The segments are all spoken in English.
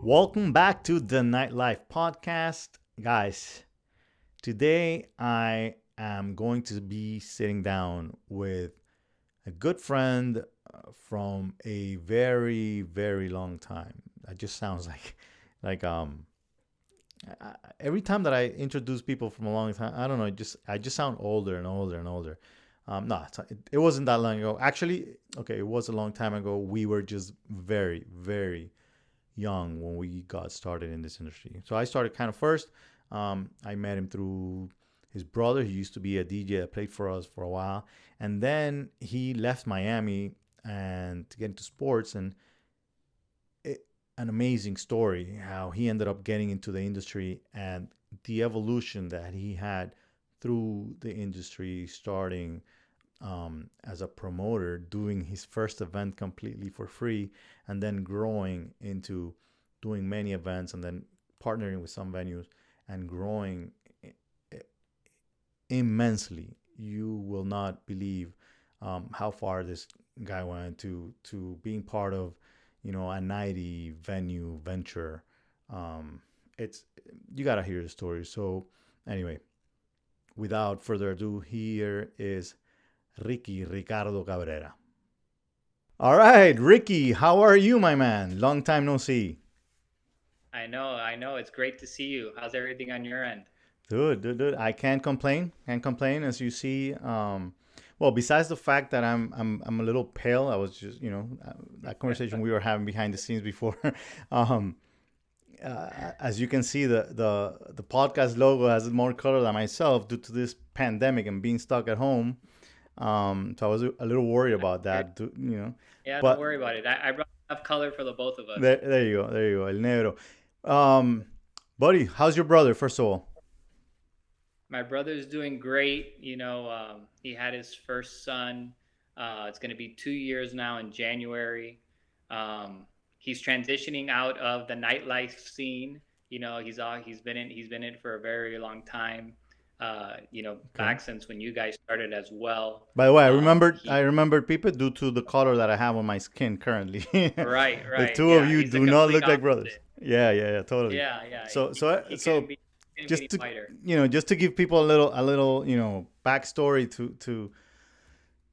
Welcome back to the Nightlife Podcast. Guys, today I am going to be sitting down with a good friend from a very, very long time. That just sounds like every time that I introduce people from a long time, I don't know, I just sound older and older and older. No, it wasn't that long ago. Actually, okay, it was a long time ago. We were just very, very young when we got started in this industry. So I started kind of first. I met him through his brother. He used to be a DJ that played for us for a while, and then he left Miami and to get into sports. And an amazing story how he ended up getting into the industry and the evolution that he had through the industry, starting as a promoter, doing his first event completely for free, and then growing into doing many events and then partnering with some venues and growing immensely. You will not believe how far this guy went to being part of, a 90 venue venture. It's You gotta hear the story. So anyway, without further ado, here is Ricardo Cabrera. All right, Ricky, how are you, my man? Long time no see. I know. It's great to see you. How's everything on your end? Good, good, good. I can't complain. Can't complain. As you see, well, besides the fact that I'm a little pale, I was just, that conversation we were having behind the scenes before. um, as you can see, the podcast logo has more color than myself due to this pandemic and being stuck at home. So I was a little worried about Okay. that, Yeah, don't but worry about it. I brought enough color for the both of us. there you go, there you go, El Negro. Um, buddy, how's your brother? First of all, My brother's doing great. He had his first son. It's going to be 2 years now in January. He's transitioning out of the nightlife scene. He's been in it for a very long time. okay. Back since when you guys started as well. By the way, I He remembered people due to the color that I have on my skin currently. Right, The right. two of Yeah, you he's the do not complete look like brothers. opposite. Yeah, yeah, yeah, totally. Yeah, yeah. So, He, so, he couldn't so, be couldn't be any just to whiter. just to give people a little backstory to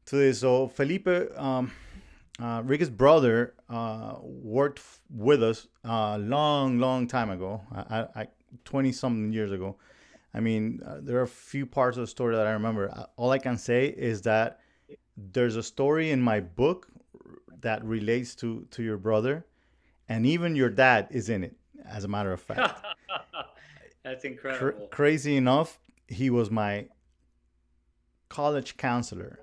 this. So Felipe, Ricky's brother, worked with us a long, long time ago. 20 something years ago. I mean, there are a few parts of the story that I remember. All I can say is that there's a story in my book that relates to your brother, and even your dad is in it. As a matter of fact, That's incredible. crazy enough, he was my college counselor.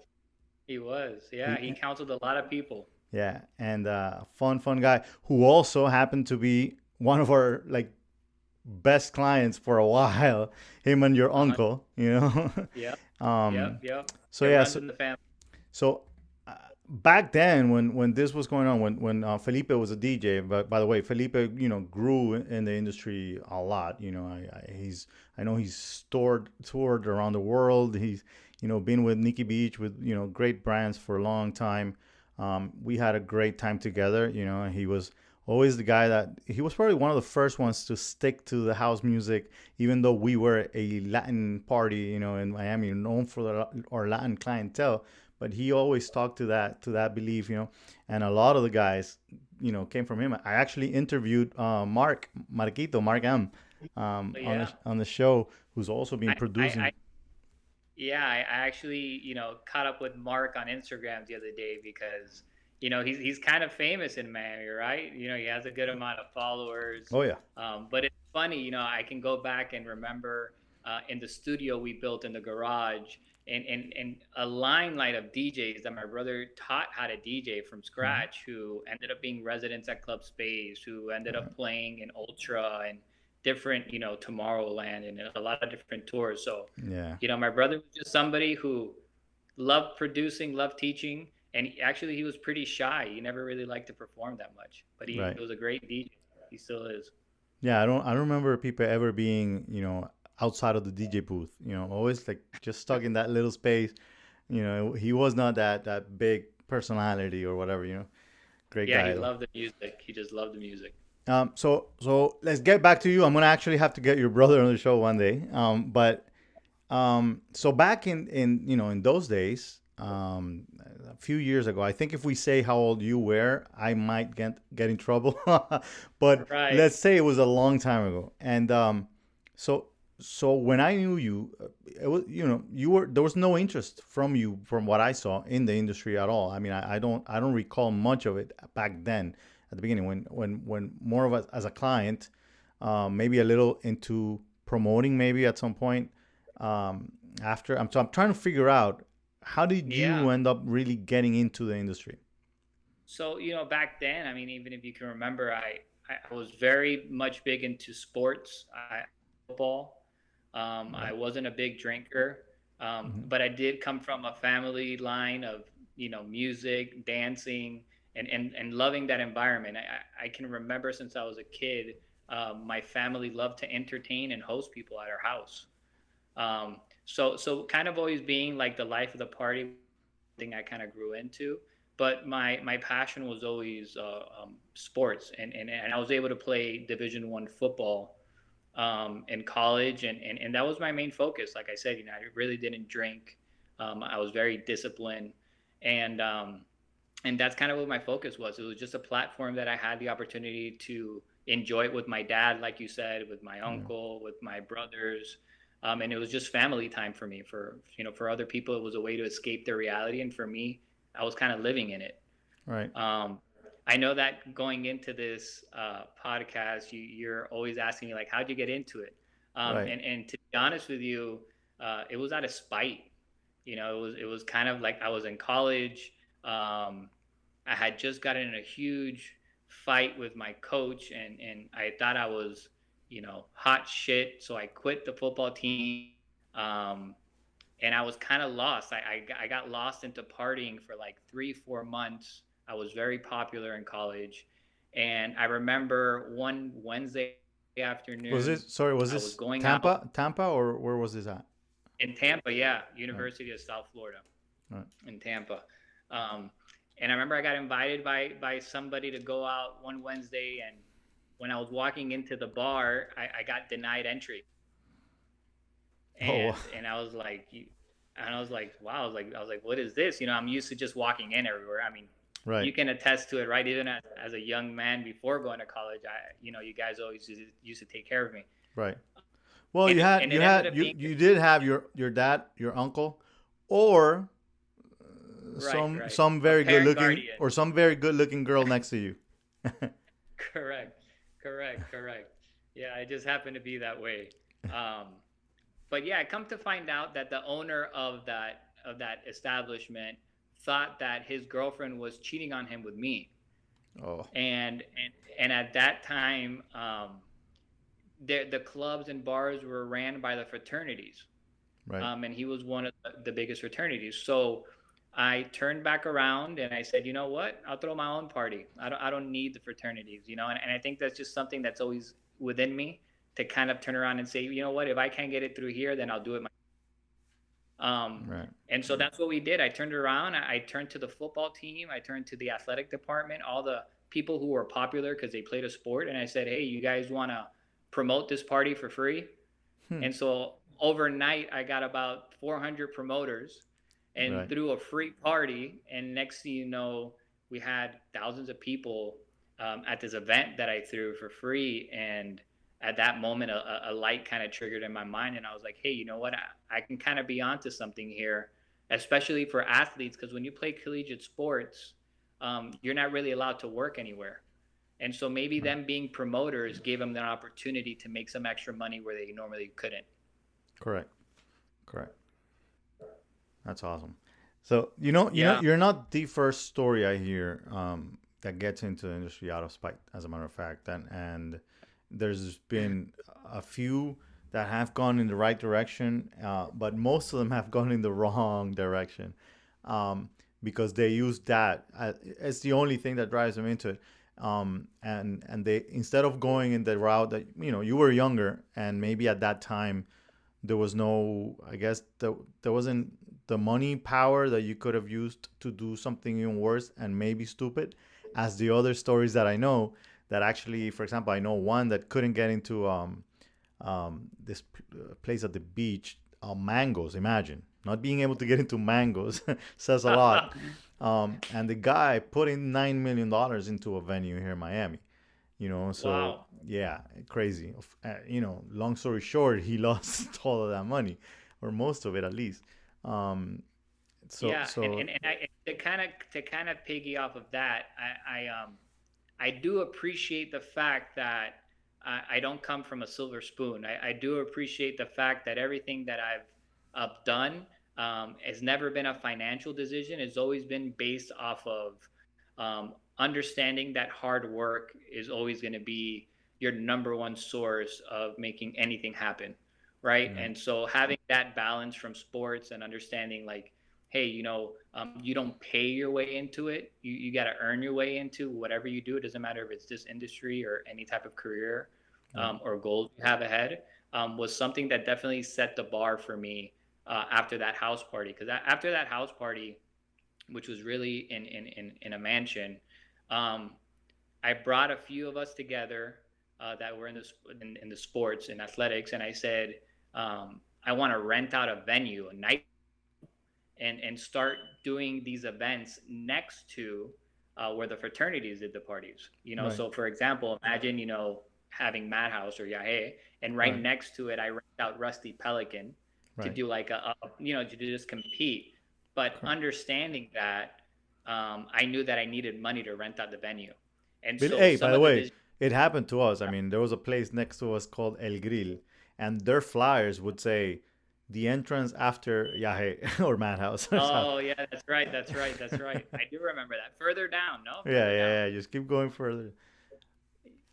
He was. Yeah, He, he counseled a lot of people. yeah, and fun guy who also happened to be one of our like best clients for a while. Him and your Uh-huh. uncle. Yep, yep, um. yep. So It yeah, runs so in the family. So uh, back then, when this was going on, when Felipe was a DJ, but by the way, Felipe, grew in the industry a lot. I know he's toured around the world. He's been with Nikki Beach with great brands for a long time. We had a great time together. He was always the guy that he was probably one of the first ones to stick to the house music, even though we were a Latin party, in Miami, known for our Latin clientele. But he always talked to that belief, and a lot of the guys, came from him. I actually interviewed Mark M, So on yeah, the show, who's also been I producing. yeah, I actually, caught up with Mark on Instagram the other day because, he's kind of famous in Miami, right? He has a good amount of followers. Oh yeah. But it's funny, I can go back and remember in the studio we built in the garage and a limelight of DJs that my brother taught how to DJ from Hmm. scratch, who ended up being residents at Club Space, who ended Right. up playing in Ultra and different, Tomorrowland and a lot of different tours. So, Yeah. my brother was just somebody who loved producing, loved teaching, and actually he was pretty shy. He never really liked to perform that much, but he Right. was a great DJ. He still is. Yeah, I don't remember people ever being, outside of the DJ booth. Always like just stuck in that little space. He was not that big personality or whatever. Great Yeah, he guy though. loved the music. He just loved the music. So let's get back to you. I'm gonna actually have to get your brother on the show one day. So back in those days, a few years ago, I think if we say how old you were, I might get in trouble. But Right. let's say it was a long time ago. And so so when I knew you, it was you were there was no interest from you from what I saw in the industry at all. I mean, I don't recall much of it back then at the beginning when more of us as a client, maybe a little into promoting maybe at some point after. I'm trying to figure out how did Yeah. you end up really getting into the industry? So, back then, I mean, even if you can remember, I was very much big into sports, football. I Right. wasn't a big drinker, Hmm. but I did come from a family line of, music, dancing, and loving that environment. I can remember since I was a kid, my family loved to entertain and host people at our house. So kind of always being like the life of the party thing I kind of grew into. But my passion was always sports, and I was able to play Division I football in college, and that was my main focus. Like I said, I really didn't drink. I was very disciplined, and um, and that's kind of what my focus was. It was just a platform that I had the opportunity to enjoy it with my dad, like you said, with my Yeah. uncle, with my brothers, and it was just family time for me. For other people, it was a way to escape their reality, and for me, I was kind of living in it. Right. Um, I know that going into this podcast, you're always asking me like, how'd you get into it? Right. And to be honest with you, it was out of spite. It was kind of like I was in college. I had just gotten in a huge fight with my coach, and I thought I was, hot shit. So I quit the football team. Um, and I was kind of lost. I got lost into partying for like 3 4 months. I was very popular in college, and I remember one Wednesday Was afternoon, this sorry? Was I was this going out Tampa, or where was this at? in Tampa, yeah, Right. University of South Florida Right. in Tampa. Um, and I remember I got invited by somebody to go out one Wednesday, and when I was walking into the bar, I got denied entry, Oh. and I was like, and I was like, wow, I was like, what is this? I'm used to just walking in everywhere. I mean, Right. you can attest to it, right? Even as a young man before going to college, you guys always used to take care of me, Right. Well, and you it, had and you it ended had up you being you did have your dad, your uncle, or right, right, some a very good parent looking guardian. or some very good looking girl next to you. Correct, correct. Yeah, it just happened to be that way. Um, but yeah, I come to find out that the owner of that establishment thought that his girlfriend was cheating on him with me, Oh. and at that time, the clubs and bars were ran by the fraternities, Right. and he was one of the biggest fraternities. So I turned back around and I said, you know what? I'll throw my own party. I don't need the fraternities, and I think that's just something that's always within me to kind of turn around and say, you know what? If I can't get it through here, then I'll do it. Right. And so that's what we did. I turned around. I turned to the football team. I turned to the athletic department, all the people who were popular because they played a sport. And I said, hey, you guys want to promote this party for free? Hmm. And so overnight, I got about 400 promoters and Right. threw a free party. And next thing you know, we had thousands of people at this event that I threw for free. And at that moment, a light kind of triggered in my mind. And I was like, hey, you know what? I can kind of be onto something here, especially for athletes, because when you play collegiate sports, you're not really allowed to work anywhere. And so maybe Right. them being promoters gave them the opportunity to make some extra money where they normally couldn't. Correct. Correct. That's awesome. So Yeah. you're not the first story I hear that gets into the industry out of spite. As a matter of fact, and there's been a few that have gone in the right direction, but most of them have gone in the wrong direction, um, because they use that as the only thing that drives them into it. And they, instead of going in the route that you were younger, and maybe at that time there was no, I guess there wasn't the money power that you could have used to do something even worse and maybe stupid as the other stories that I know. that actually, for example, I know one that couldn't get into this place at the beach, mangoes. Imagine not being able to get into mangoes says a lot. And the guy put in $9 million into a venue here in Miami. So Wow. yeah, crazy. Long story short, he lost all of that money, or most of it at least. Um, so Yeah, so and I to kind of piggy off of that, I do appreciate the fact that I don't come from a silver spoon. I do appreciate the fact that everything that I've done has never been a financial decision. It's always been based off of understanding that hard work is always going to be your number one source of making anything happen, right? right, And so having that balance from sports and understanding like, hey, you don't pay your way into it. You got to earn your way into whatever you do. It doesn't matter if it's this industry or any type of career right, or goals you have ahead. Was something that definitely set the bar for me after that house party. Because after that house party, which was really in a mansion, um, I brought a few of us together that were in the sports and athletics, and I said, I want to rent out a venue, a night, and start doing these events next to where the fraternities did the parties. right, So for example, imagine having Madhouse or Yahe, and right right, next to it, I rent out Rusty Pelican to right. do like to just compete. But Correct. understanding that, I knew that I needed money to rent out the venue, and But so hey, by some the of the way, vision. it happened to us. I mean, there was a place next to us called El Grill, and their flyers would say the entrance after Yahe or Madhouse or something. Oh yeah, that's right, that's right, that's right. I do remember that. Further down, no, Yeah, further down. yeah, yeah. Just keep going further.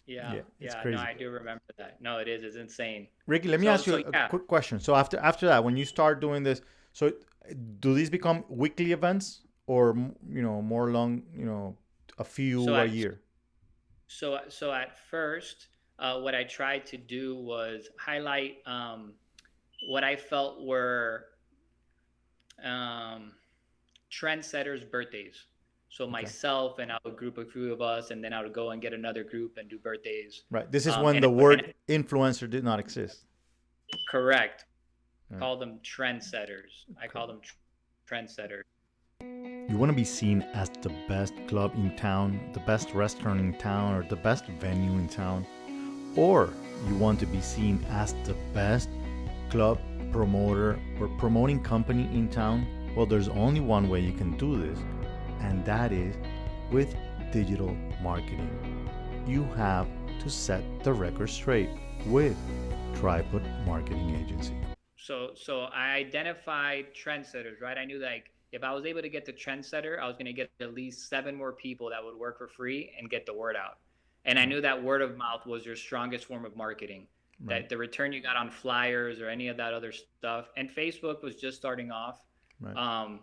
Yeah, Yeah, it's yeah, no, crazy. I do remember that. No, it is. It's insane. Ricky, let me So, ask you so a yeah. quick question. So after that, when you start doing this, so do these become weekly events or more long, a So few a at year? so at first, what I tried to do was highlight what I felt were um, trendsetters' birthdays. So Okay. myself and I would group a few of us, and then I would go and get another group and do birthdays. Right. This is when And the it would, word influencer did not exist. correct. Right. Call them trendsetters. I Okay. call them trendsetters. You want to be seen as the best club in town, the best restaurant in town, or the best venue in town, or you want to be seen as the best club promoter or promoting company in town. Well, there's only one way you can do this, and that is with digital marketing. You have to set the record straight with Tripod Marketing Agency. So I identified trendsetters, right? I knew like if I was able to get the trendsetter, I was going to get at least seven more people that would work for free and get the word out. And I Right, knew that word of mouth was your strongest form of marketing. right, That the return you got on flyers or any of that other stuff, and Facebook was just starting off. right, Um,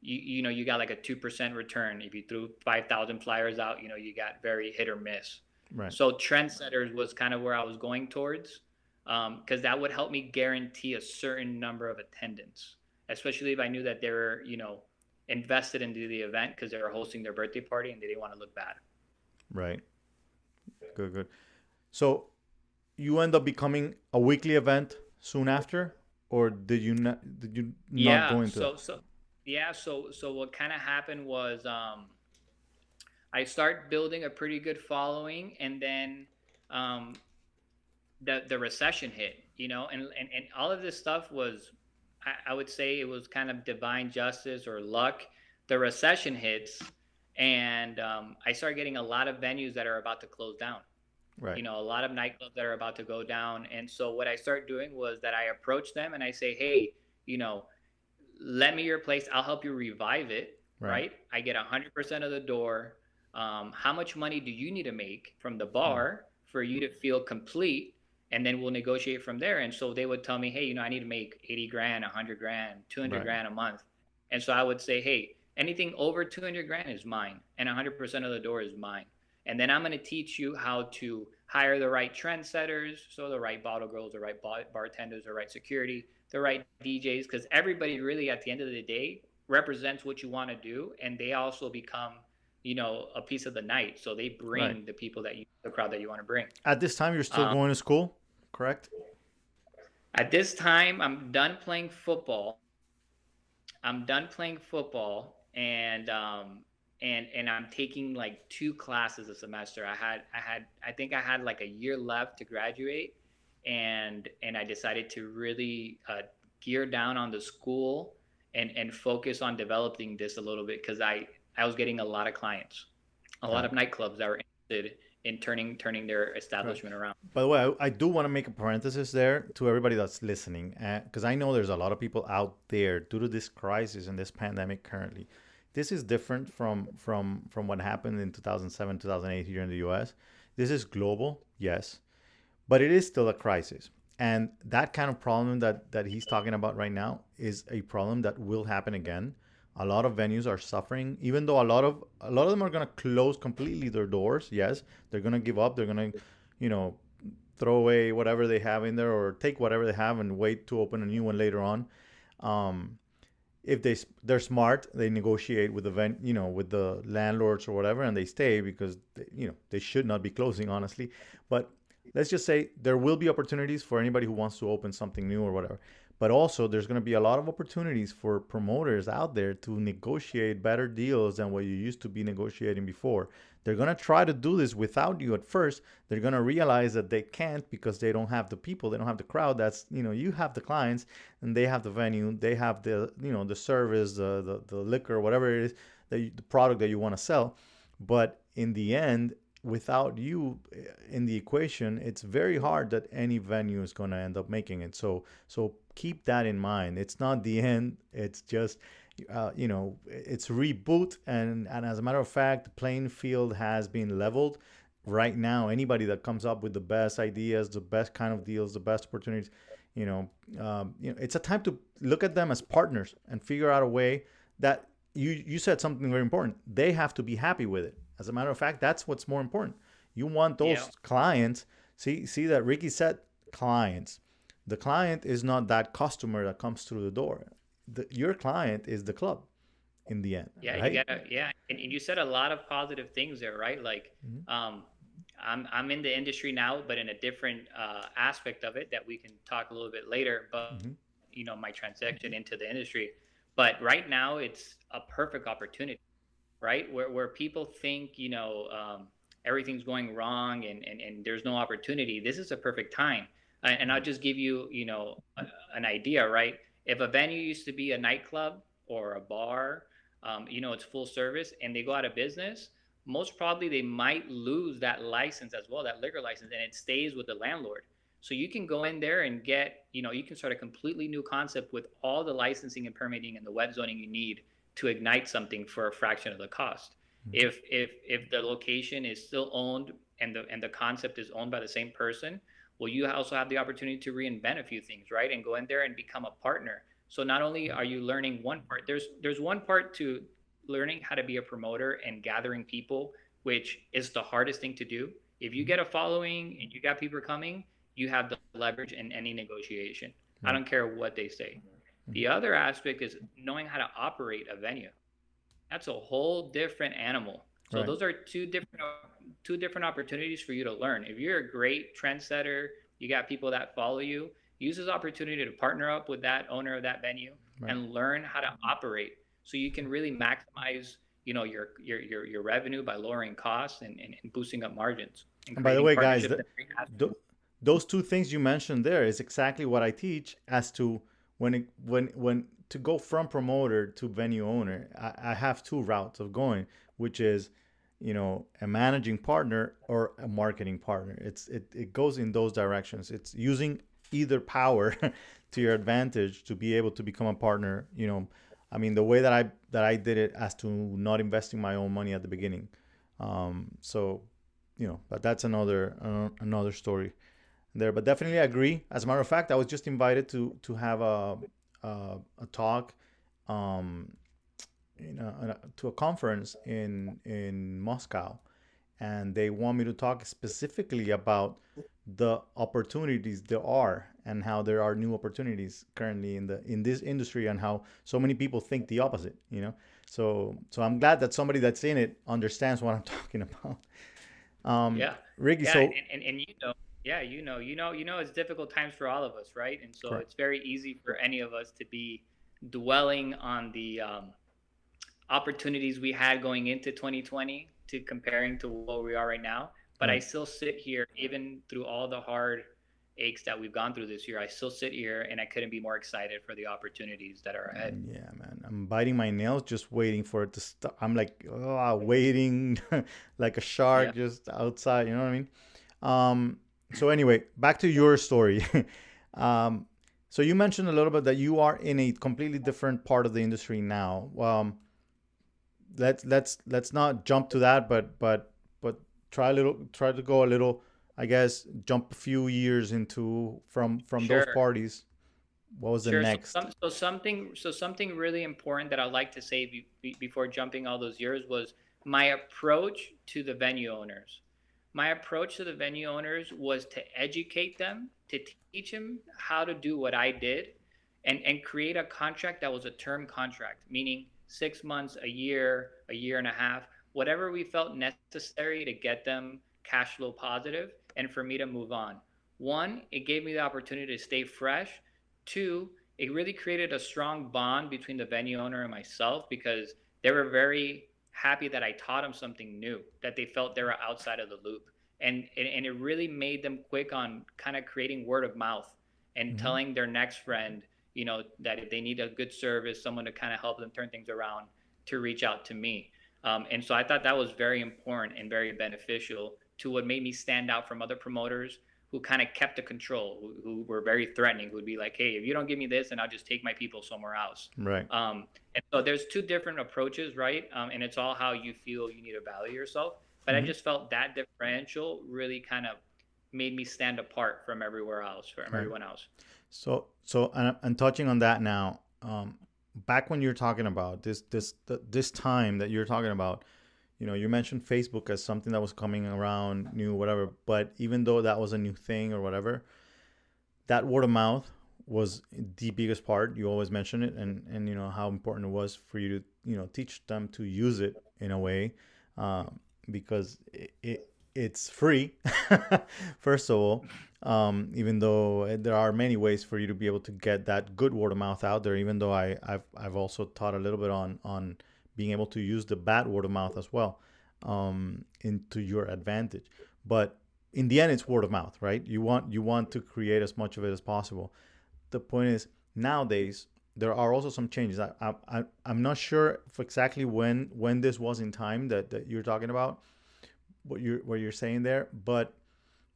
you got like a 2% return if you threw 5,000 flyers out. You got very hit or miss. right, So trendsetters was kind of where I was going towards, because that would help me guarantee a certain number of attendance, especially if I knew that they were, invested into the event because they were hosting their birthday party and they didn't want to look bad. right. Good, good. So you end up becoming a weekly event soon after, or did you not Yeah. go into that? So what kind of happened was I start building a pretty good following, and then um, the recession hit, and all of this stuff was, I would say it was kind of divine justice or luck. The recession hits, and I start getting a lot of venues that are about to close down. Right, A lot of nightclubs that are about to go down. And so what I start doing was that I approach them and I say, hey, you know, lend me your place. I'll help you revive it. right, Right. I get 100% of the door. How much money do you need to make from the right, bar for you to feel complete? And then we'll negotiate from there. And so they would tell me, hey, I need to make 80 grand, 100 grand, 200 right, grand a month. And so I would say, hey, anything over 200 grand is mine. And 100% of the door is mine. And then I'm going to teach you how to hire the right trendsetters, so the right bottle girls, the right bartenders, the right security, the right DJs, because everybody really at the end of the day represents what you want to do, and they also become a piece of the night. So they Right. bring the crowd that you want to bring. At this time, you're still Um, going to school, correct? at this time, I'm done playing football. I'm done playing football, and I'm taking like two classes a semester. I think I had like a year left to graduate, and I decided to really gear down on the school and focus on developing this a little bit, because I was getting a lot of clients, a lot Got of it. nightclubs that were interested in turning their Right. establishment around. By the way, I do want to make a parenthesis there to everybody that's listening, because I know there's a lot of people out there due to this crisis and this pandemic currently. This is different from what happened in 2007, 2008 here in the U.S. This is global, yes, but it is still a crisis. And that kind of problem that he's talking about right now is a problem that will happen again. A lot of venues are suffering, even though a lot of them are going to close completely their doors. Yes, they're going to give up. They're going to, you know, throw away whatever they have in there or take whatever they have and wait to open a new one later on. Um, if they're smart, they negotiate with with the landlords or whatever, and they stay because they should not be closing, honestly. But let's just say there will be opportunities for anybody who wants to open something new or whatever. But also, there's going to be a lot of opportunities for promoters out there to negotiate better deals than what you used to be negotiating before. They're going to try to do this without you at first. They're going to realize that they can't because they don't have the people, they don't have the crowd. You have the clients and they have the venue, they have the service, the liquor, whatever it is, the product that you want to sell. But in the end, without you in the equation, it's very hard that any venue is going to end up making it. So keep that in mind. It's not the end. It's just it's reboot, and as a matter of fact, the playing field has been leveled. Right now, anybody that comes up with the best ideas, the best kind of deals, the best opportunities, it's a time to look at them as partners and figure out a way that you said something very important. They have to be happy with it. As a matter of fact, that's what's more important. You want Yeah. those clients. See that Ricky said clients. The client is not that customer that comes through the door. Your client is the club in the end, Yeah, you right? gotta, yeah, and you said a lot of positive things there, right? Like, Hmm. um, I'm in the industry now, but in a different aspect of it that we can talk a little bit later. But Hmm. my transition into the industry. But right now, it's a perfect opportunity, right? Where people think everything's going wrong, and there's no opportunity. This is a perfect time. And I'll just give you an idea, right? If a venue used to be a nightclub or a bar, it's full service, and they go out of business, most probably they might lose that license as well, that liquor license, and it stays with the landlord. So you can go in there and you can start a completely new concept with all the licensing and permitting and the web zoning you need to ignite something for a fraction of the cost. If the location is still owned, and the concept is owned by the same person, well, you also have the opportunity to reinvent a few things, right? And go in there and become a partner. So not only are you learning one part, there's one part to learning how to be a promoter and gathering people, which is the hardest thing to do. If you get a following and you got people coming, you have the leverage in any negotiation. I Right. don't care what they say. Hmm. The other aspect is knowing how to operate a venue. That's a whole different animal. So Right. those are two different opportunities for you to learn. If you're a great trendsetter, you got people that follow you, use this opportunity to partner up with that owner of that venue Right. and learn how to operate, so you can really maximize your revenue by lowering costs and boosting up margins and And by the creating way, guys, partnerships that bring th- those two things you mentioned there is exactly what I teach as to when to go from promoter to venue owner. I have two routes of going, which is a managing partner or a marketing partner. It goes in those directions. It's using either power to your advantage to be able to become a partner. I mean, the way that I did it as to not investing my own money at the beginning. So but that's another story there. But definitely agree. As a matter of fact, I was just invited to have a talk, um, to a conference in Moscow, and they want me to talk specifically about the opportunities there are, and how there are new opportunities currently in this industry, and how so many people think the opposite, you know. So I'm glad that somebody that's in it understands what I'm talking about. Yeah. Ricky, Yeah. so And yeah, it's difficult times for all of us, right? And so correct. it's very easy for any of us to be dwelling on the opportunities we had going into 2020 to comparing to where we are right now. But I Right. still sit here, even through all the hard aches that we've gone through this year. I still sit here and I couldn't be more excited for the opportunities that are ahead. Yeah, man. I'm biting my nails just waiting for it to stop. I'm like, oh, waiting like a Yeah. shark just outside. You know what I mean? So anyway, back to your story. um, so you mentioned a little bit that you are in a completely different part of the industry now. Let's not jump to that, but try to go a little. I guess jump a few years into from those Sure. parties. What was the Sure. next? So something really important that I'd like to say before jumping all those years was my approach to the venue owners. My approach to the venue owners was to educate them, to teach them how to do what I did, and create a contract that was a term contract, meaning 6 months, a year and a half, whatever we felt necessary to get them cash flow positive and for me to move on. One, it gave me the opportunity to stay fresh. Two, it really created a strong bond between the venue owner and myself because they were very happy that I taught them something new, that they felt they were outside of the loop. And it really made them quick on kind of creating word of mouth and Hmm. telling their next friend, that if they need a good service, someone to kind of help them turn things around, to reach out to me. And so I thought that was very important and very beneficial to what made me stand out from other promoters who kind of kept the control, who were very threatening, who would be like, hey, if you don't give me this, then I'll just take my people somewhere else. Right. And so there's two different approaches, right? And it's all how you feel you need to value yourself. But I Hmm. just felt that differential really kind of made me stand apart from everywhere else, from Right. everyone else. And touching on that now, back when you're talking about this time that you're talking about, you know, you mentioned Facebook as something that was coming around, new, whatever. But even though that was a new thing or whatever, that word of mouth was the biggest part. You always mention it, and you know how important it was for you to teach them to use it in a way, because it's free. First of all, even though there are many ways for you to be able to get that good word of mouth out there. Even though I've also taught a little bit on being able to use the bad word of mouth as well, into your advantage. But in the end, it's word of mouth, right? You want to create as much of it as possible. The point is, nowadays there are also some changes. I'm not sure if exactly when this was in time that you're talking about, what you're saying there, but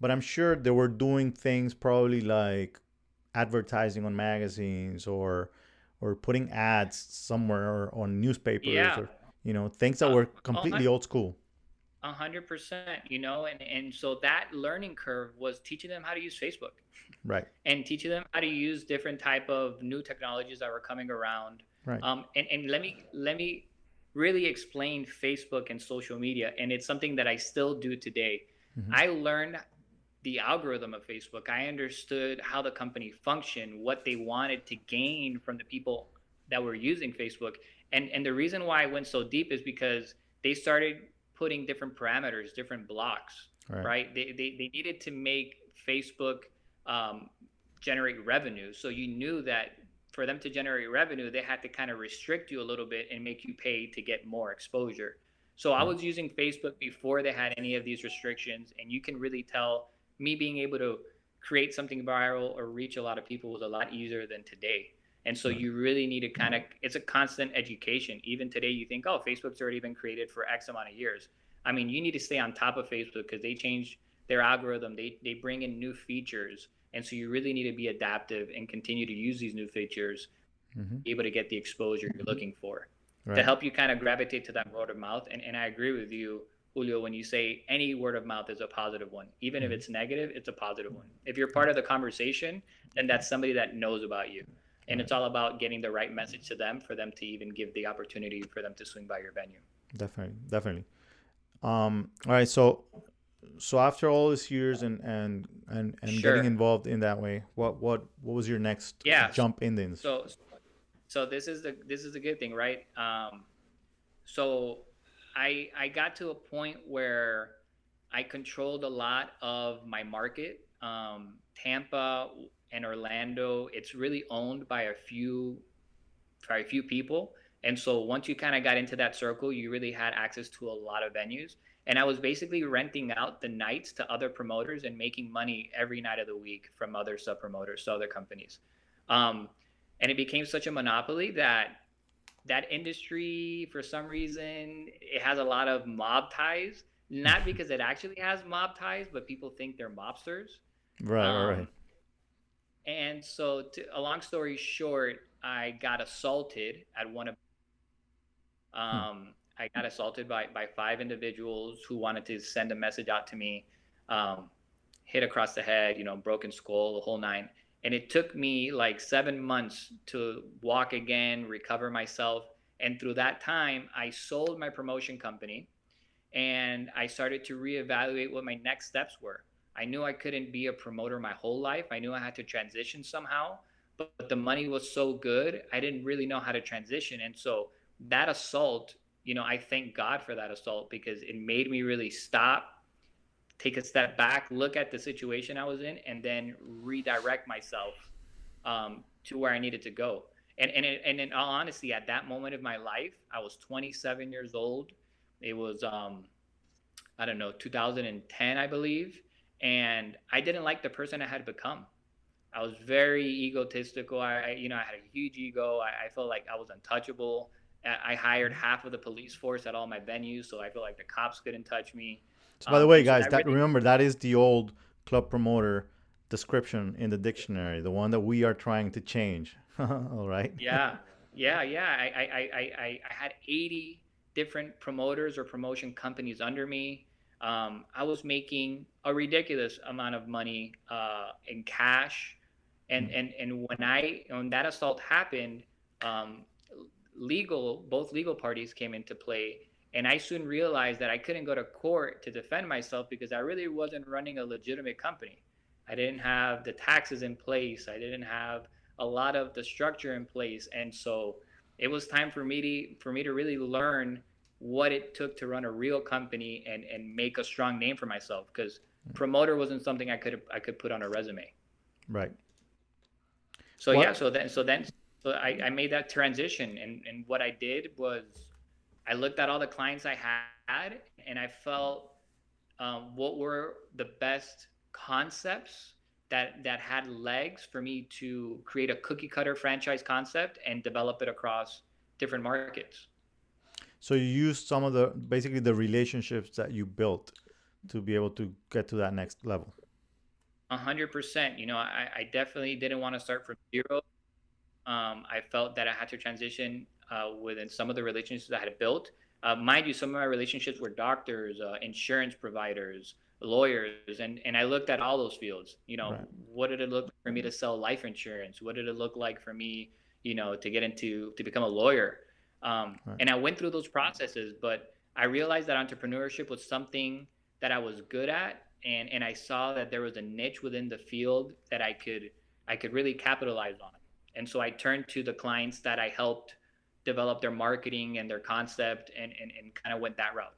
I'm sure they were doing things probably like advertising on magazines, or putting ads somewhere on newspapers, Yeah. or things that Uh, were oh, completely old school. 100%, and so that learning curve was teaching them how to use Facebook Right. and teaching them how to use different type of new technologies that were coming around. Right. And let me really explain Facebook and social media, and it's something that I still do today. Hmm. I learned the algorithm of Facebook. I understood how the company functioned, what they wanted to gain from the people that were using Facebook. And the reason why I went so deep is because they started putting different parameters, different blocks, Right. right? They needed to make Facebook um, generate revenue. So you knew that for them to generate revenue, they had to kind of restrict you a little bit and make you pay to get more exposure. So I Right. was using Facebook before they had any of these restrictions, and you can really tell me being able to create something viral or reach a lot of people was a lot easier than today. And so Right. you really need to kind of, it's a constant education. Even today, you think, oh, Facebook's already been created for X amount of years. I mean, you need to stay on top of Facebook because they change their algorithm, they bring in new features. And so you really need to be adaptive and continue to use these new features, Hmm. be able to get the exposure you're looking for to Right. help you kind of gravitate to that word of mouth. And I agree with you, Julio, when you say any word of mouth is a positive one. Even if Hmm. it's negative, it's a positive one. If you're part of the conversation, then that's somebody that knows about you. And Right. it's all about getting the right message to them for them to even give the opportunity for them to swing by your venue. Definitely. Definitely. All right. So so after all these years and getting Sure. involved in that way, what was your next Yeah. jump in the industry? So so this is the good thing, right? So I got to a point where I controlled a lot of my market. Tampa and Orlando, it's really owned by a few people. And so once you kind of got into that circle, you really had access to a lot of venues. And I was basically renting out the nights to other promoters and making money every night of the week from other sub promoters, so other companies. Um, and it became such a monopoly that that industry, for some reason, it has a lot of mob ties. Not because it actually has mob ties, but people think they're mobsters. Right, right, right. Um, and so, a long story short, I got assaulted at one of Hmm. I got assaulted by five individuals who wanted to send a message out to me, um, hit across the head, broken skull, the whole nine. And it took me like 7 months to walk again, recover myself. And through that time, I sold my promotion company and I started to reevaluate what my next steps were. I knew I couldn't be a promoter my whole life. I knew I had to transition somehow, but the money was so good, I didn't really know how to transition. And so that assault, I thank God for that assault because it made me really stop, take a step back, look at the situation I was in, and then redirect myself to where I needed to go. And in all honesty, at that moment of my life, I was 27 years old. It was I don't know, 2010, I believe, and I didn't like the person I had become. I was very egotistical. I had a huge ego. I felt like I was untouchable. I hired half of the police force at all my venues, so I feel like the cops couldn't touch me. So by the way, And so guys, that that really, remember that is the old club promoter description in the dictionary, the one that we are trying to change. All right. yeah, yeah. I had 80 different promoters or promotion companies under me. I was making a ridiculous amount of money in cash, and Hmm. when that assault happened, um, both legal parties came into play, and I soon realized that I couldn't go to court to defend myself because I really wasn't running a legitimate company. I didn't have the taxes in place. I didn't have a lot of the structure in place, and so it was time for me to really learn what it took to run a real company and make a strong name for myself because promoter wasn't something I could put on a resume. Right. So yeah, What? so I made that transition, and what I did was I looked at all the clients I had and I felt what were the best concepts that had legs for me to create a cookie cutter franchise concept and develop it across different markets. So you used some of the basically the relationships that you built to be able to get to that next level. 100%. I definitely didn't want to start from zero. I felt that I had to transition within some of the relationships I had built. Mind you, some of my relationships were doctors, insurance providers, lawyers, and I looked at all those fields. Right. What did it look like for me to sell life insurance? What did it look like for me, to become a lawyer? Right. And I went through those processes, but I realized that entrepreneurship was something that I was good at, and I saw that there was a niche within the field that I could really capitalize on. And so I turned to the clients that I helped develop their marketing and their concept and kind of went that route.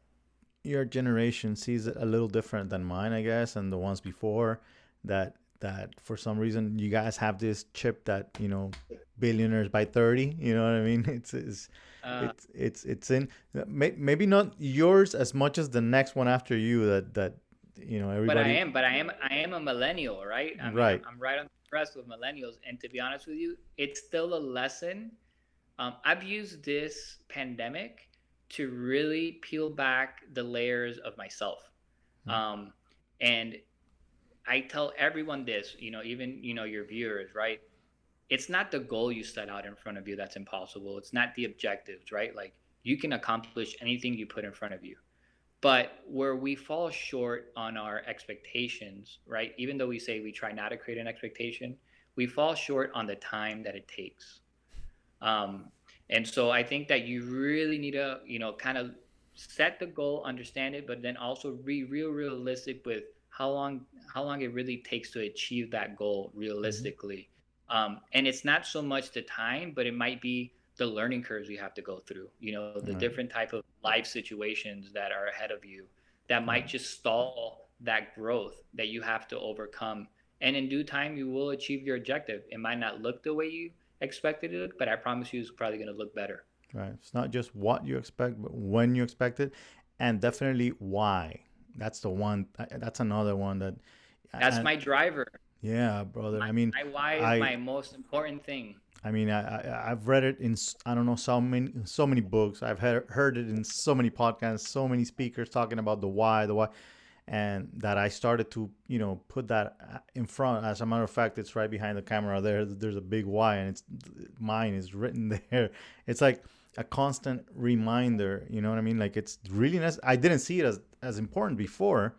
Your generation sees it a little different than mine, I guess, and the ones before. That for some reason you guys have this chip that billionaires by 30. You know what I mean? Uh, It's in maybe not yours as much as the next one after you. That but I everybody. am, but I am, I am a millennial, right? I mean, I'm, Right. I'm right on the press with millennials, and to be honest with you, it's still a lesson. I've used this pandemic to really peel back the layers of myself, Mm. um, and I tell everyone this, even your viewers, right? It's not the goal you set out in front of you that's impossible. It's not the objectives, right? Like you can accomplish anything you put in front of you. But where we fall short on our expectations, right? Even though we say we try not to create an expectation, we fall short on the time that it takes. Um, and so I think that you really need to, kind of set the goal, understand it, but then also be realistic with how long it really takes to achieve that goal Mm-hmm. realistically. And it's not so much the time, but it might be the learning curves you have to go through. The Right. different type of life situations that are ahead of you that might Right. just stall that growth that you have to overcome. And in due time, you will achieve your objective. It might not look the way you expected it to look, but I promise you, it's probably going to look better. Right. It's not just what you expect, but when you expect it, and definitely why. That's the one. That's another one that, That's and my driver. yeah, brother. My why is I, my most important thing. I've read it in I don't know so many books. I've heard it in so many podcasts, so many speakers talking about the why, and that I started to put that in front. As a matter of fact, it's right behind the camera there. There's a big why, and it's mine is written there. It's like a constant reminder. You know what I mean? Like it's really nice. I didn't see it as important before,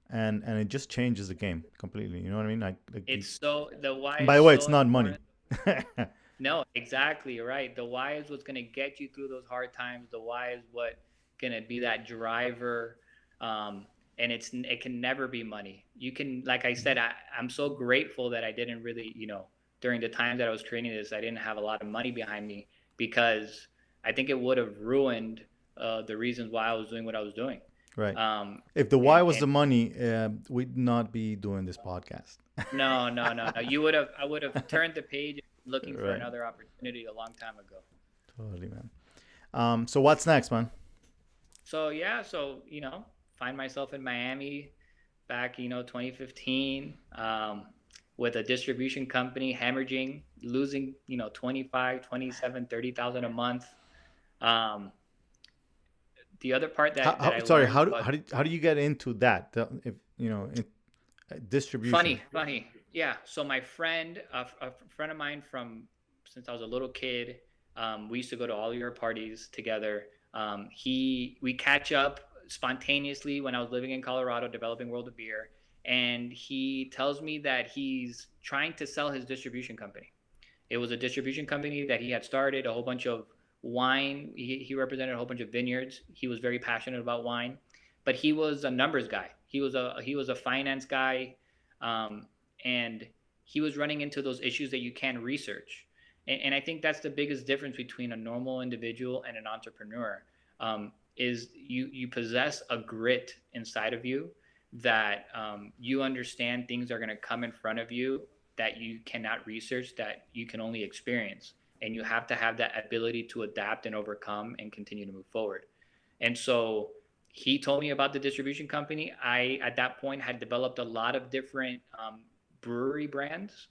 and it just changes the game completely. You know what I mean? Like It's so the why and by is the way, it's so not money. important. No, exactly. You're right. The why is what's going to get you through those hard times. The why is what going to be that driver. And it can never be money. You can, like I said, I'm so grateful that I didn't really, during the time that I was creating this, I didn't have a lot of money behind me because I think it would have ruined the reasons why I was doing what I was doing. Right. Um, If the why was and the money, we'd not be doing this podcast. no, no, no, no. I would have turned the page looking for Right. another opportunity a long time ago. Totally, man. So what's next, man? So yeah, find myself in Miami back, 2015, with a distribution company hemorrhaging, losing, 25, 27, 30,000 a month. Um, the other part that I Sorry, learned was how do you get into that? If distribution. funny. Yeah. So my friend, a friend of mine from since I was a little kid, we used to go to all your parties together. We catch up spontaneously when I was living in Colorado, developing World of Beer, and he tells me that he's trying to sell his distribution company. It was a distribution company that he had started, a whole bunch of wine. He represented a whole bunch of vineyards. He was very passionate about wine, but he was a numbers guy. He was a finance guy, um, and he was running into those issues that you can research. And I think that's the biggest difference between a normal individual and an entrepreneur. Is you possess a grit inside of you that you understand things are going to come in front of you that you cannot research, that you can only experience. And you have to have that ability to adapt and overcome and continue to move forward. And so he told me about the distribution company. I, at that point, had developed a lot of different brewery brands.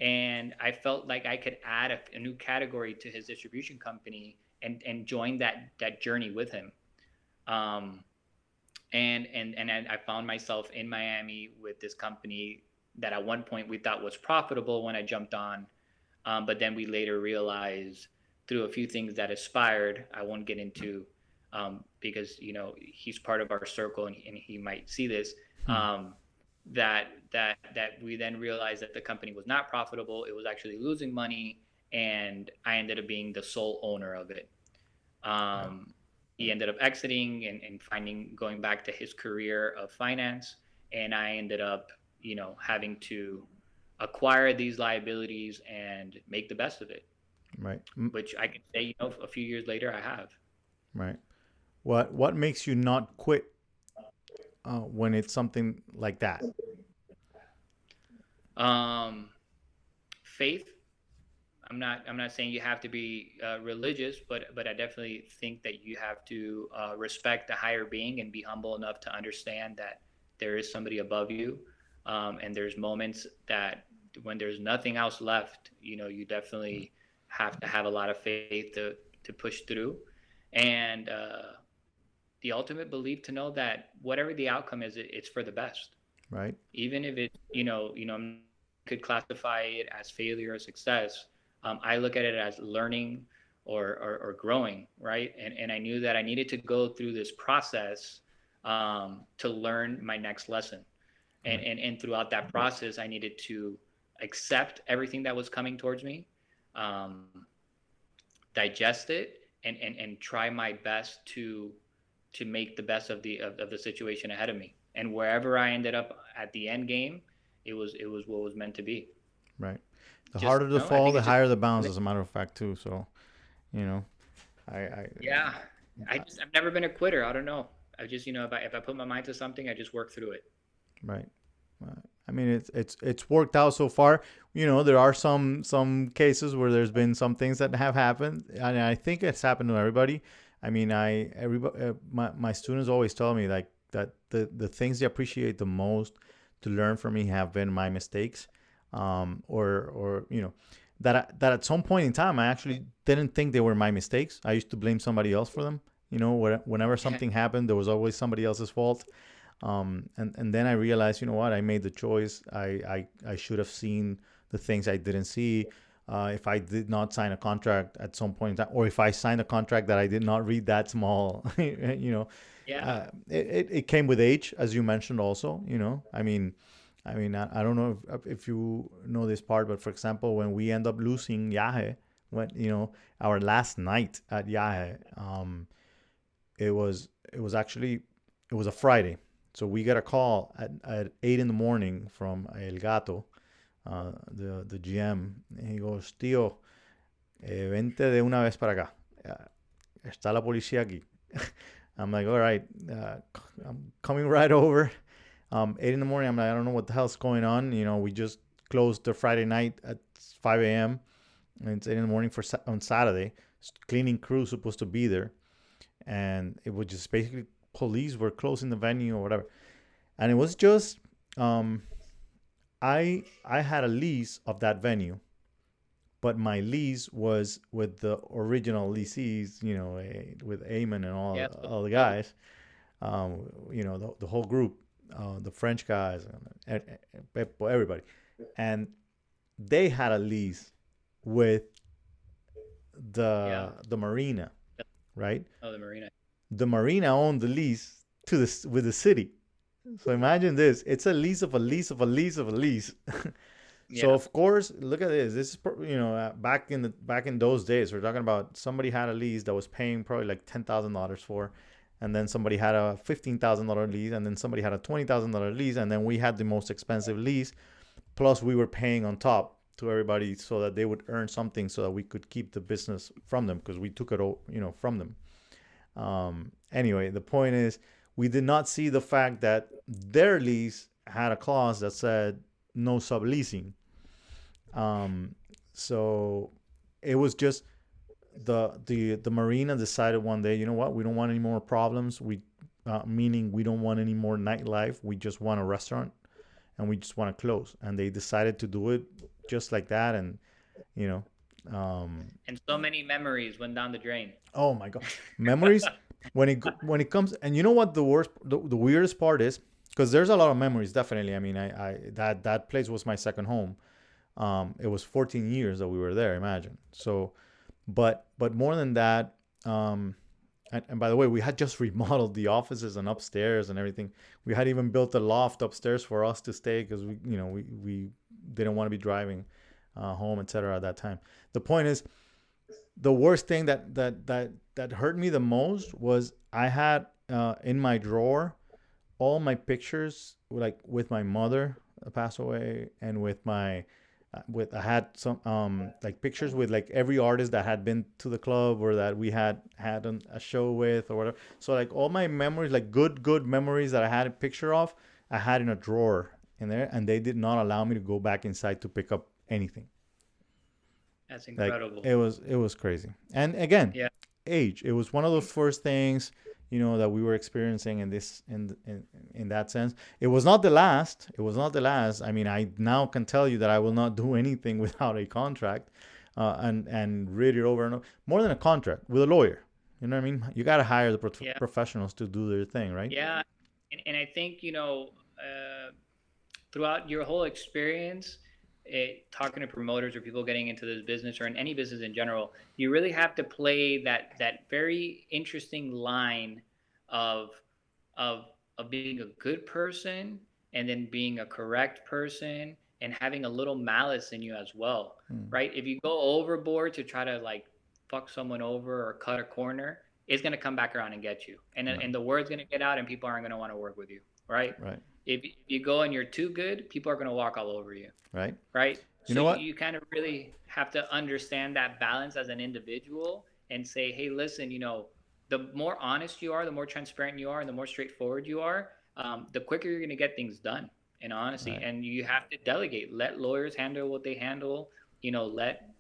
And I felt like I could add a new category to his distribution company and join that journey with him. Um, and I found myself in Miami with this company that at one point we thought was profitable when I jumped on, but then we later realized through a few things that aspired. I won't get into because he's part of our circle and he might see this. Hmm. That we then realized that the company was not profitable. It was actually losing money, and I ended up being the sole owner of it. Right. Um, he ended up exiting and finding going back to his career of finance, and I ended up, having to acquire these liabilities and make the best of it, Right. which I can say, a few years later, I have. Right. What makes you not quit when it's something like that? Um, Faith. I'm not saying you have to be religious, but I definitely think that you have to respect the higher being and be humble enough to understand that there is somebody above you, and there's moments that when there's nothing else left, you definitely have to have a lot of faith to push through, and the ultimate belief to know that whatever the outcome is, it's for the best, Right. even if it could classify it as failure or success. I look at it as learning or growing, right? And I knew that I needed to go through this process to learn my next lesson. and, Right. and and throughout that process, I needed to accept everything that was coming towards me, um, digest it, and try my best to make the best of the situation ahead of me. And wherever I ended up at the end game, it was what was meant to be. Right. The Just harder the I fall, think the it's just higher the bounce, as a matter of fact, too. So, you know, I yeah. I've never been a quitter. I don't know. I just if I put my mind to something, I just work through it. right. I mean, it's worked out so far. You know, there are some cases where there's been some things that have happened, and I think it's happened to everybody. I mean, everybody, my students always tell me like that the things they appreciate the most to learn from me have been my mistakes, or you know, that at some point in time I actually didn't think they were my mistakes. I used to blame somebody else for them. You know, whenever something happened, there was always somebody else's fault. And then I realized, you know what, I made the choice. I should have seen the things I didn't see. If I did not sign a contract at some point in time, or if I signed a contract that I did not read that small, you know, Yeah. it came with age, as you mentioned also, you know, I don't know if you know this part, but for example, when we end up losing Yahe, when, you know, our last night at Yahe, it was actually, it was a Friday. So we got a call at 8 in the morning from El Gato, the GM. And he goes, tío, vente de una vez para acá. Está la policía aquí. I'm like, all right, I'm coming right over. 8 in the morning, I'm like, I don't know what the hell's going on. You know, we just closed the Friday night at 5 a.m. And it's 8 in the morning on Saturday. Cleaning crew supposed to be there. And it was just basically police were closing the venue or whatever. And it was just, I had a lease of that venue, but my lease was with the original lessees, you know, with Eamon and Yeah. all the guys, you know, the whole group, the French guys, and everybody. And they had a lease with Yeah. the marina, right? Oh, the marina. The marina owned the lease to this with the city. So imagine this. It's a lease of a lease of a lease of a lease. So Yeah. of course, look at this. This is, you know, back in those days, we're talking about somebody had a lease that was paying probably like $10,000 for, and then somebody had a $15,000 lease, and then somebody had a $20,000 lease, and then we had the most expensive lease. Plus, we were paying on top to everybody so that they would earn something, so that we could keep the business from them, because we took it all, you know, from them. Anyway, the point is, we did not see the fact that their lease had a clause that said no subleasing. Um, so it was just the marina decided one day, you know what, we don't want any more problems. Meaning we don't want any more nightlife. We just want a restaurant, and we just want to close. And they decided to do it just like that, and you know, And so many memories went down the drain. oh my god, memories when it comes. And you know what, the weirdest part is, because there's a lot of memories, definitely. I mean, I that place was my second home. It was 14 years that we were there, imagine. So, but more than that, and by the way, we had just remodeled the offices and upstairs and everything. We had even built a loft upstairs for us to stay, because we didn't want to be driving home, etc. At that time. The point is, the worst thing that hurt me the most was I had in my drawer all my pictures, like with my mother passed away, and with my with I had some like pictures with like every artist that had been to the club, or that we had a show with, or whatever. So like all my memories, like good memories that I had a picture of, I had in a drawer in there, and they did not allow me to go back inside to pick up anything. That's Like incredible. it was crazy. And again, Yeah. age. It was one of those first things, that we were experiencing in this in that sense. It was not the last. It was not the last. I mean, I now can tell you that I will not do anything without a contract, and read it over and over. More than a contract, with a lawyer. You know what I mean? You got to hire the Yeah. professionals to do their thing, right? Yeah. And I think, throughout your whole experience, talking to promoters or people getting into this business, or in any business in general, you really have to play that very interesting line of of of being a good person, and then being a correct person, and having a little malice in you as well, Hmm. right? If you go overboard to try to like fuck someone over or cut a corner, it's going to come back around and get you. Right. And the word's going to get out and people aren't going to want to work with you, right? Right. If you go and you're too good, people are going to walk all over you, Right. right? You So know what? you kind of really have to understand that balance as an individual and say, hey, listen, the more honest you are, the more transparent you are, and the more straightforward you are, the quicker you're going to get things done. And honestly, Right. and you have to delegate. Let lawyers handle what they handle. Let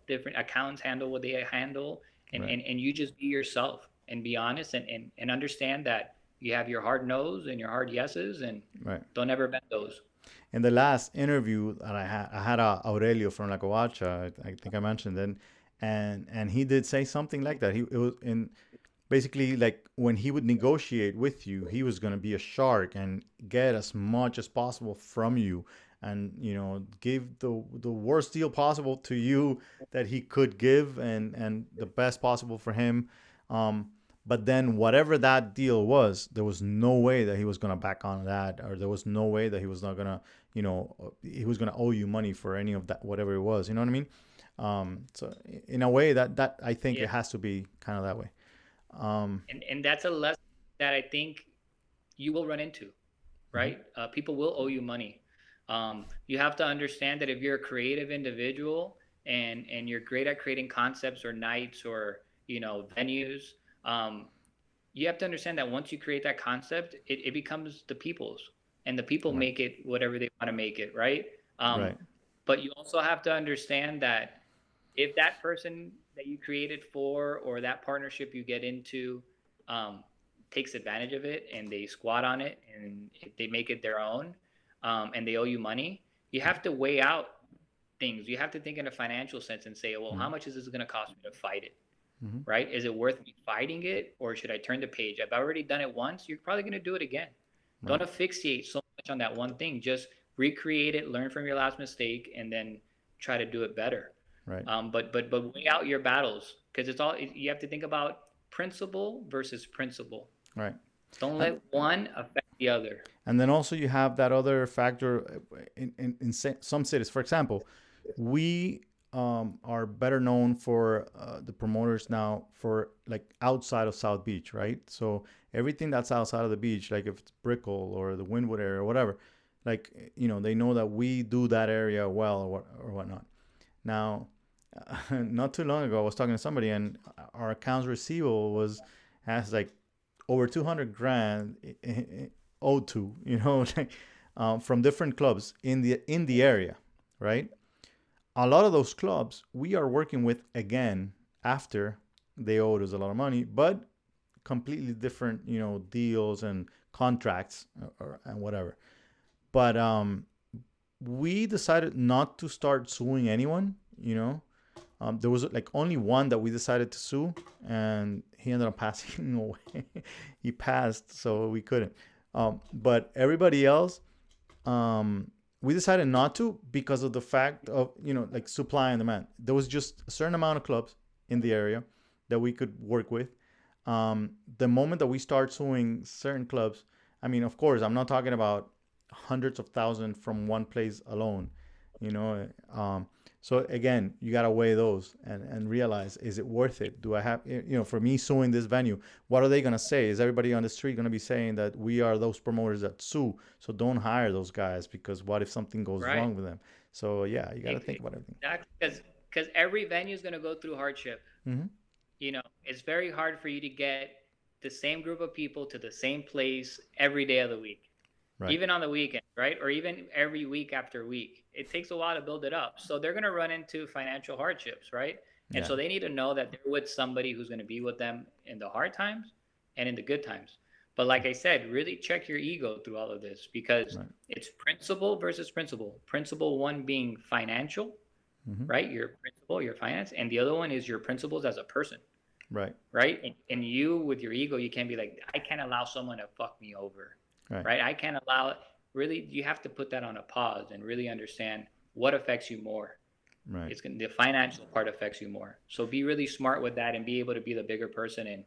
different accountants handle what they handle, and Right. and you just be yourself and be honest and understand that you have your hard no's and your hard yeses, and Right. don't ever bend those. In the last interview that I had Aurelio from La Covacha. I think I mentioned it, and he did say something like that. It was in basically like when he would negotiate with you, he was going to be a shark and get as much as possible from you, and give the worst deal possible to you that he could give, and the best possible for him. But then whatever that deal was, there was no way that he was going to back on that, or there was no way that he was not going to, he was going to owe you money for any of that, whatever it was. You know what I mean? So in a way that I think Yeah. it has to be kind of that way. And that's a lesson that I think you will run into, Mhm. right? People will owe you money. You have to understand that if you're a creative individual and you're great at creating concepts or nights or venues, you have to understand that once you create that concept, it becomes the people's, and the people Right. make it whatever they want to make it, right? Right. But you also have to understand that if that person that you created for, or that partnership you get into, um, takes advantage of it and they squat on it and if they make it their own, and they owe you money, you have to weigh out things. You have to think in a financial sense and say, well, how Mhm. much is this going to cost me to fight it? Mhm. Right? Is it worth me fighting it, or should I turn the page? I've already done it once. You're probably going to do it again. Don't Right. asphyxiate so much on that one thing. Just recreate it, learn from your last mistake, and then try to do it better. Right. But weigh out your battles, because you have to think about principle versus principle. Right. Don't And let one affect the other. and then also you have that other factor in some cities. For example, we are better known for the promoters now for like outside of South Beach, right? So everything that's outside of the beach, like if it's Brickell or the Wynwood area or whatever, like they know that we do that area well, or whatnot. Now, not too long ago, I was talking to somebody, and our accounts receivable has like over 200 grand owed to, like, from different clubs in the area, right? A lot of those clubs we are working with again after they owed us a lot of money, but completely different, deals and contracts, and whatever. But we decided not to start suing anyone. There was like only one that we decided to sue, and he ended up passing away. He passed, so we couldn't. But everybody else, we decided not to because of the fact of like supply and demand. There was just a certain amount of clubs in the area that we could work with. The moment that we start suing certain clubs, I mean, of course, I'm not talking about hundreds of thousands from one place alone, you know. So again, you gotta weigh those and realize, is it worth it? Do I have, for me suing this venue, what are they gonna say? Is everybody on the street gonna be saying that we are those promoters that sue? So don't hire those guys, because what if something goes Right? wrong with them? So yeah, you gotta think about everything. Exactly. Because every venue is going to go through hardship. Hmm. It's very hard for you to get the same group of people to the same place every day of the week, Right. even on the weekend, right? Or even every week after week. It takes a while to build it up. So they're going to run into financial hardships, right? And Yeah. so they need to know that they're with somebody who's going to be with them in the hard times and in the good times. But like I said, really check your ego through all of this, because Right. it's principle versus principle. Principle one being financial, Hmm. right? Your principle, your finance, and the other one is your principles as a person, Right. right? And you, with your ego, you can't be like, I can't allow someone to fuck me over, Right. right? I can't allow it. Really, you have to put that on a pause and really understand what affects you more. Right. The financial part affects you more. So be really smart with that and be able to be the bigger person and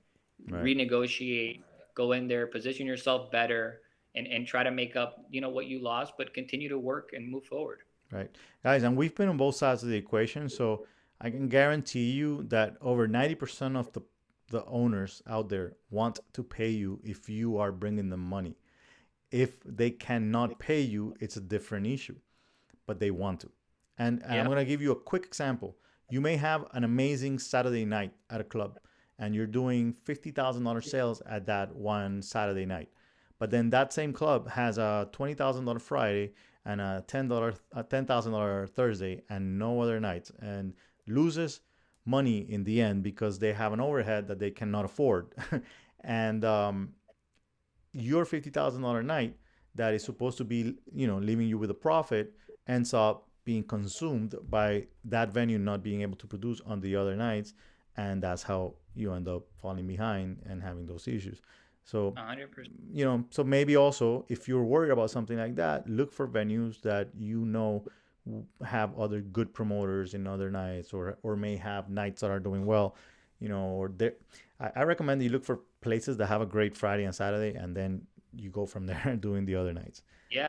Right. renegotiate, go in there, position yourself better, and try to make up, what you lost, but continue to work and move forward. Right. Guys, and we've been on both sides of the equation, so I can guarantee you that over 90% of the the owners out there want to pay you if you are bringing them money. If they cannot pay you, it's a different issue, but they want to. And I'm Yeah. going to give you a quick example. You may have an amazing Saturday night at a club, and you're doing $50,000 sales at that one Saturday night. But then that same club has a $20,000 Friday and a $10,000 Thursday and no other nights, and loses money in the end because they have an overhead that they cannot afford. And your $50,000 night that is supposed to be, leaving you with a profit, ends up being consumed by that venue not being able to produce on the other nights, and that's how you end up falling behind and having those issues. So 100%. so maybe also, if you're worried about something like that, look for venues that have other good promoters in other nights, or may have nights that are doing well, or I recommend you look for places that have a great Friday and Saturday, and then you go from there doing the other nights. Yeah.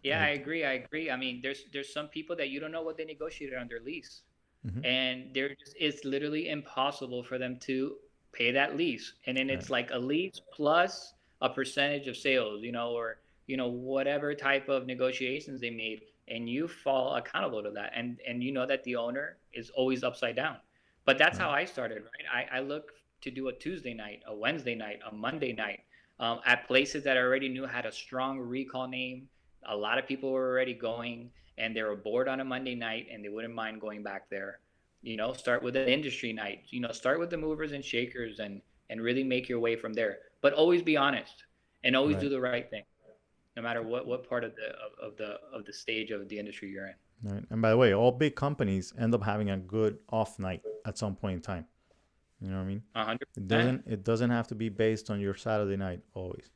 Yeah, I Like, agree. I agree. I mean, there's some people that you don't know what they negotiated on their lease. mhm, And it's literally impossible for them to pay that lease. And then right, it's like a lease plus a percentage of sales, or whatever type of negotiations they made, and you fall accountable to that. And you know that the owner is always upside down. But that's right, how I started, right? I look to do a Tuesday night, a Wednesday night, a Monday night, at places that I already knew had a strong recall name. A lot of people were already going, and they were bored on a Monday night, and they wouldn't mind going back there. Start with an industry night. Start with the movers and shakers, and really make your way from there. But always be honest, and always right, do the right thing, no matter what part of the stage of the industry you're in. right. And by the way, all big companies end up having a good off night at some point in time. You know what I mean? A hundred It percent. doesn't it doesn't have to be based on your Saturday night always.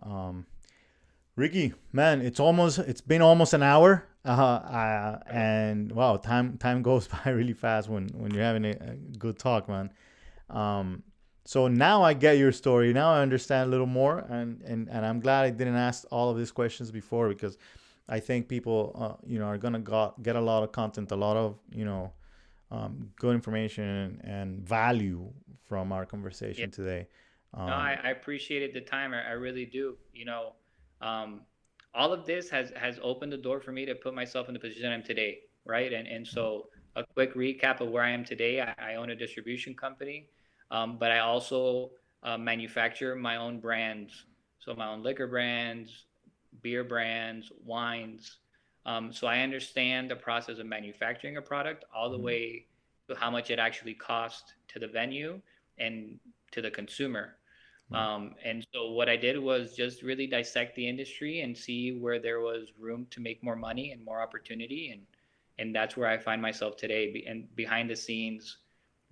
Um, Ricky, man, it's been almost an hour, and wow, time goes by really fast when you're having a good talk, man. Um, so now I get your story. Now I understand a little more, and I'm glad I didn't ask all of these questions before, because I think people, are gonna get a lot of content, a lot of good information and value from our Yeah. conversation today. No, I, Um, I appreciated the time. I really do. Um, all of this has opened the door for me to put myself in the position I'm today, right? And so a quick recap of where I am today. I own a distribution company, but I also manufacture my own brands. So my own liquor brands, beer brands, wines. So I understand the process of manufacturing a product all the mhm, way to how much it actually costs to the venue and to the consumer. right. And so what I did was just really dissect the industry and see where there was room to make more money and more opportunity, and that's where I find myself today, and behind the scenes,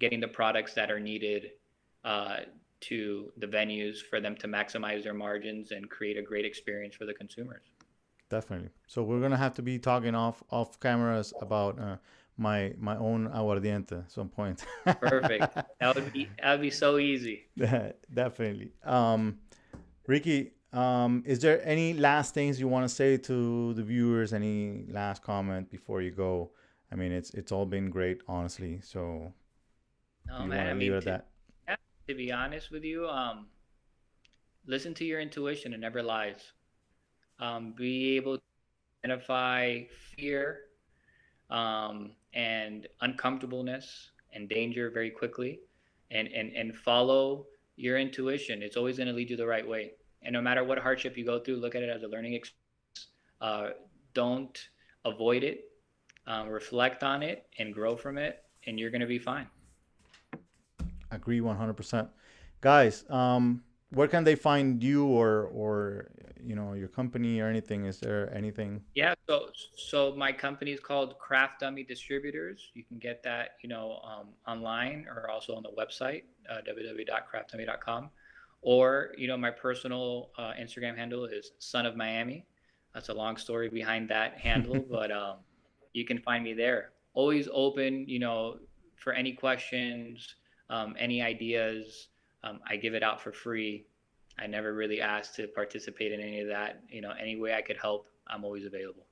getting the products that are needed uh, to the venues for them to maximize their margins and create a great experience for the consumers. Definitely. So we're gonna have to be talking off cameras about my own aguardiente at some point. Perfect. That would be so easy. Definitely. Ricky, is there any last things you want to say to the viewers? Any last comment before you go? I mean, it's all been great, honestly. So No, you man. want I to leave it mean, at that? yeah, to be honest with you, listen to your intuition. It never lies. Be able to identify fear, and uncomfortableness and danger very quickly, and follow your intuition. It's always going to lead you the right way. And no matter what hardship you go through, look at it as a learning experience. Uh, don't avoid it. Reflect on it and grow from it, and you're going to be fine. Agree 100%. Guys, where can they find you, or your company or anything? Is there anything? Yeah, so my company is called Craft Dummy Distributors. You can get that, online, or also on the website, www.craftdummy.com. Or, my personal Instagram handle is Son of Miami. That's a long story behind that handle, but you can find me there. Always open, for any questions, any ideas. I give it out for free. I never really asked to participate in any of that. Any way I could help, I'm always available.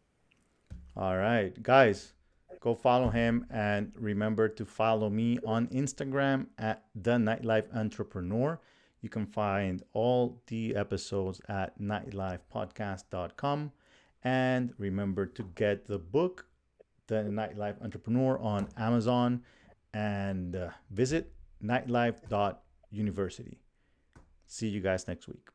All right, guys. Go follow him, and remember to follow me on Instagram at the Nightlife Entrepreneur. You can find all the episodes at nightlifepodcast.com. And remember to get the book, The Nightlife Entrepreneur, on Amazon, and visit nightlife.university. See you guys next week.